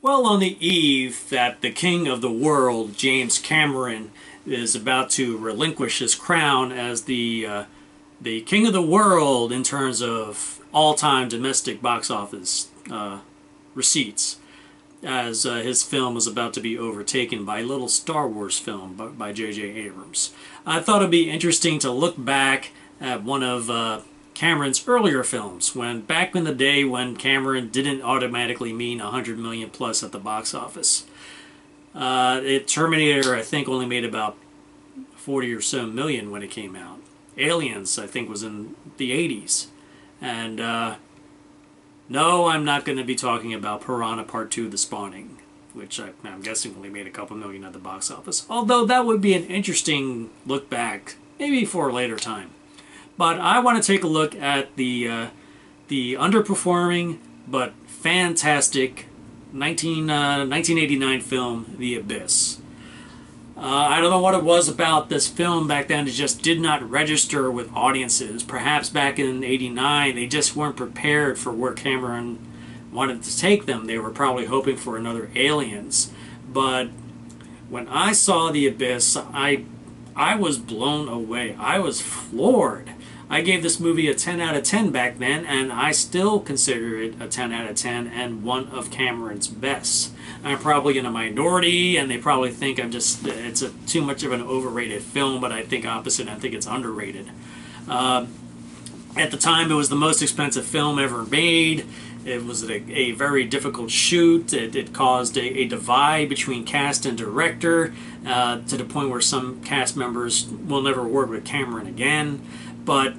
Well, on the eve that the king of the world, James Cameron, is about to relinquish his crown as the king of the world in terms of all-time domestic box office receipts, as his film was about to be overtaken by a little Star Wars film by J.J. Abrams. I thought it'd be interesting to look back at one of Cameron's earlier films, back in the day when Cameron didn't automatically mean 100 million plus at the box office. Terminator, I think, only made about 40 or so million when it came out. Aliens, I think, was in the 80s. And no, I'm not going to be talking about Piranha Part 2: The Spawning, which I'm guessing only made a couple million at the box office. Although that would be an interesting look back, maybe for a later time. But I want to take a look at the underperforming but fantastic 1989 film, The Abyss. I don't know what it was about this film back then. It just did not register with audiences. Perhaps back in '89 they just weren't prepared for where Cameron wanted to take them. They were probably hoping for another Aliens. But when I saw The Abyss, I was blown away. I was floored. I gave this movie a 10 out of 10 back then, and I still consider it a 10 out of 10 and one of Cameron's best. I'm probably in a minority, and they probably think it's too much of an overrated film, but I think opposite. I think it's underrated. At the time, it was the most expensive film ever made. It was a very difficult shoot. It caused a divide between cast and director, to the point where some cast members will never work with Cameron again. But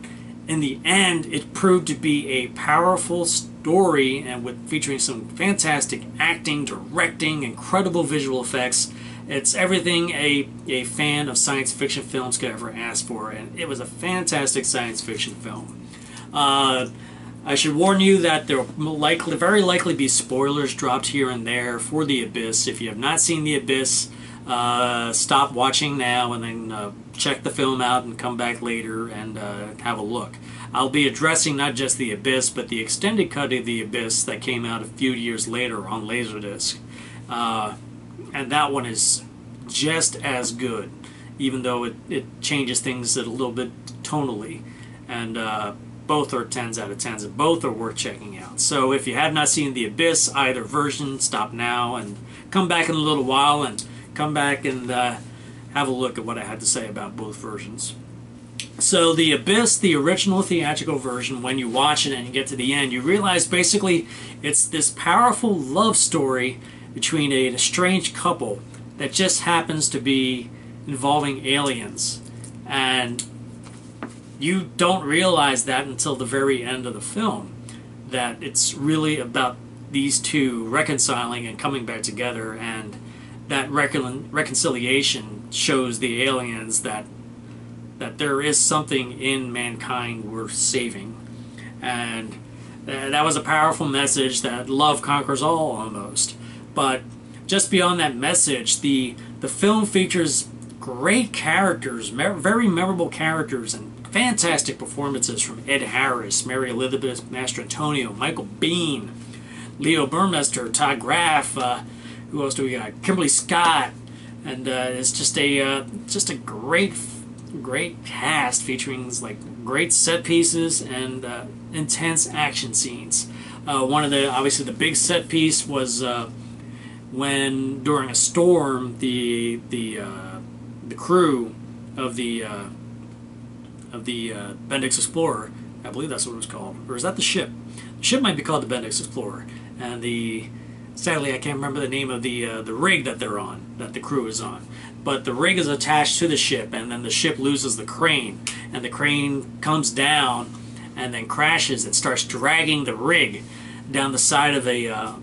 in the end, it proved to be a powerful story, and featuring some fantastic acting, directing, incredible visual effects. It's everything a fan of science fiction films could ever ask for, and it was a fantastic science fiction film. I should warn you that there will very likely be spoilers dropped here and there for The Abyss. If you have not seen The Abyss, stop watching now and then check the film out and come back later and have a look. I'll be addressing not just The Abyss, but the extended cut of The Abyss that came out a few years later on Laserdisc. And that one is just as good, even though it changes things a little bit tonally. And both are 10s out of 10s, and both are worth checking out. So if you have not seen The Abyss, either version, stop now and come back in a little while and come back and have a look at what I had to say about both versions. So The Abyss, the original theatrical version, when you watch it and you get to the end, you realize basically it's this powerful love story between a strange couple that just happens to be involving aliens. And you don't realize that until the very end of the film, that it's really about these two reconciling and coming back together, and that reconciliation shows the aliens that there is something in mankind worth saving. And that was a powerful message that love conquers all, almost. But just beyond that message, the film features great characters, very memorable characters, and fantastic performances from Ed Harris, Mary Elizabeth Mastrantonio, Michael Biehn, Leo Burmester, Todd Graff, who else do we got? Kimberly Scott, and it's just a great cast featuring great set pieces and intense action scenes. Obviously the big set piece was when during a storm the crew of the Bendix Explorer, I believe that's what it was called, or is that the ship? The ship might be called the Bendix Explorer, and sadly, I can't remember the name of the rig that they're on, that the crew is on. But the rig is attached to the ship, and then the ship loses the crane, and the crane comes down and then crashes. It starts dragging the rig down the side of a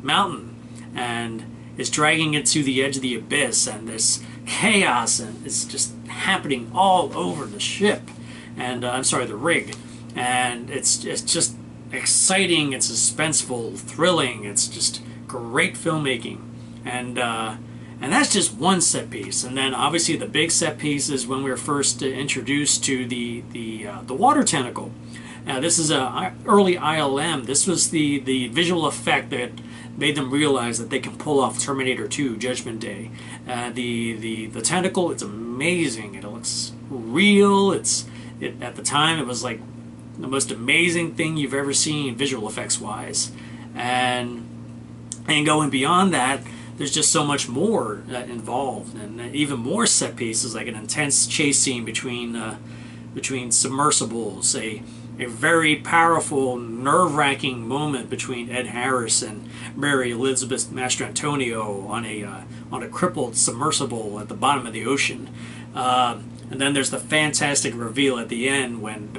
mountain, and it's dragging it to the edge of the abyss, and there's chaos, and it's just happening all over the ship, and I'm sorry, the rig, and it's just exciting, it's suspenseful, thrilling. It's just great filmmaking, and that's just one set piece. And then obviously the big set piece is when we were first introduced to the Water Tentacle. This is a early ILM. This was the visual effect made them realize that they can pull off Terminator 2 Judgment Day. The tentacle, it's amazing. It looks real. At the time, it was like the most amazing thing you've ever seen visual effects wise. And going beyond that, there's just so much more involved, and even more set pieces, like an intense chase scene between submersibles, a very powerful, nerve-wracking moment between Ed Harris and Mary Elizabeth Mastrantonio on a crippled submersible at the bottom of the ocean. And then there's the fantastic reveal at the end when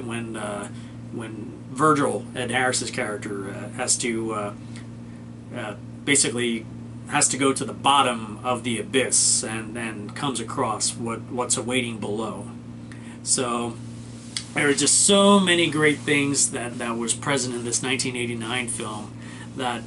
Virgil, Ed Harris's character, has to basically has to go to the bottom of the abyss and comes across what's awaiting below. So there are just so many great things that was present in this 1989 film that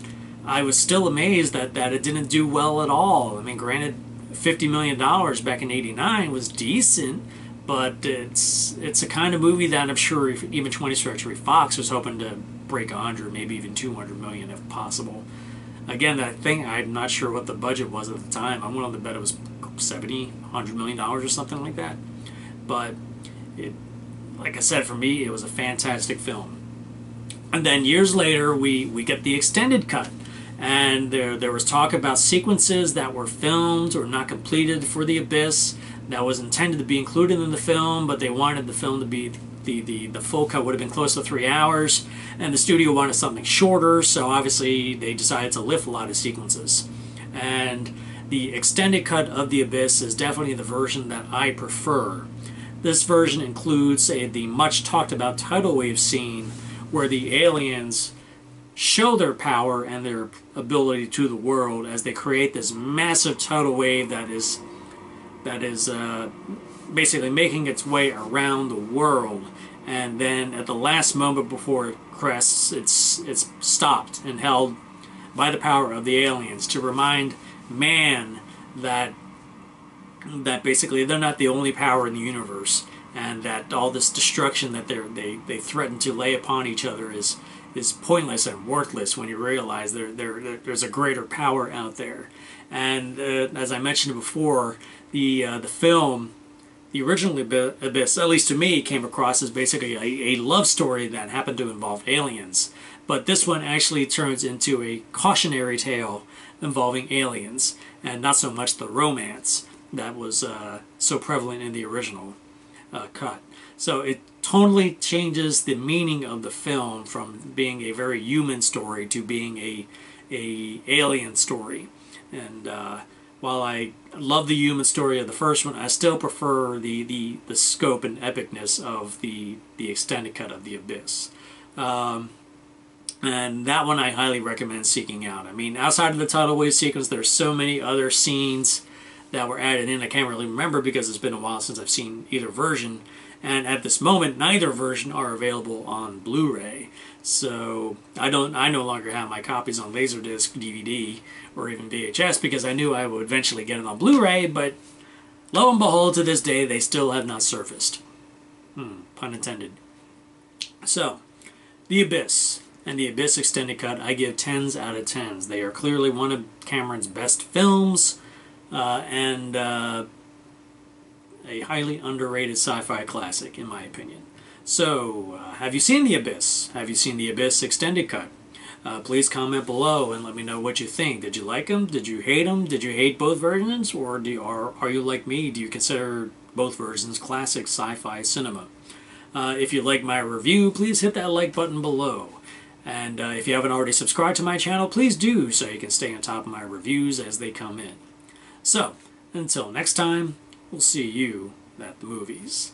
I was still amazed that it didn't do well at all. I mean, granted, $50 million back in '89 was decent, but it's a kind of movie that I'm sure even 20th Century Fox was hoping to break 100, maybe even 200 million if possible. Again, that thing, I'm not sure what the budget was at the time. I'm willing to bet it was $70, $100 million or something like that. But like I said, for me, it was a fantastic film. And then years later, we get the extended cut. And there was talk about sequences that were filmed or not completed for The Abyss that was intended to be included in the film, but they wanted the film to be, the full cut would have been close to 3 hours, and the studio wanted something shorter, so obviously they decided to lift a lot of sequences. And the extended cut of The Abyss is definitely the version that I prefer. This version includes the much talked about tidal wave scene where the aliens show their power and their ability to the world as they create this massive tidal wave that is basically making its way around the world, and then at the last moment before it crests, it's stopped and held by the power of the aliens to remind man that basically they're not the only power in the universe, and that all this destruction that they threaten to lay upon each other is pointless and worthless when you realize there's a greater power out there. And as I mentioned before, the film, the original Abyss, at least to me, came across as basically a love story that happened to involve aliens. But this one actually turns into a cautionary tale involving aliens, and not so much the romance that was so prevalent in the original cut. So it totally changes the meaning of the film from being a very human story to being a alien story. And while I love the human story of the first one, I still prefer the scope and epicness of the extended cut of The Abyss. And that one I highly recommend seeking out. I mean, outside of the tidal wave sequence, there's so many other scenes that were added in. I can't really remember because it's been a while since I've seen either version. And at this moment, neither version are available on Blu-ray. So I no longer have my copies on Laserdisc, DVD, or even VHS because I knew I would eventually get it on Blu-ray, but lo and behold, to this day, they still have not surfaced. Pun intended. So, The Abyss and The Abyss Extended Cut, I give 10s out of 10s. They are clearly one of Cameron's best films, and a highly underrated sci-fi classic, in my opinion. So, have you seen The Abyss? Have you seen The Abyss Extended Cut? Please comment below and let me know what you think. Did you like them? Did you hate them? Did you hate both versions? Or are you like me? Do you consider both versions classic sci-fi cinema? If you like my review, please hit that like button below. And if you haven't already subscribed to my channel, please do so you can stay on top of my reviews as they come in. So, until next time, we'll see you at the movies.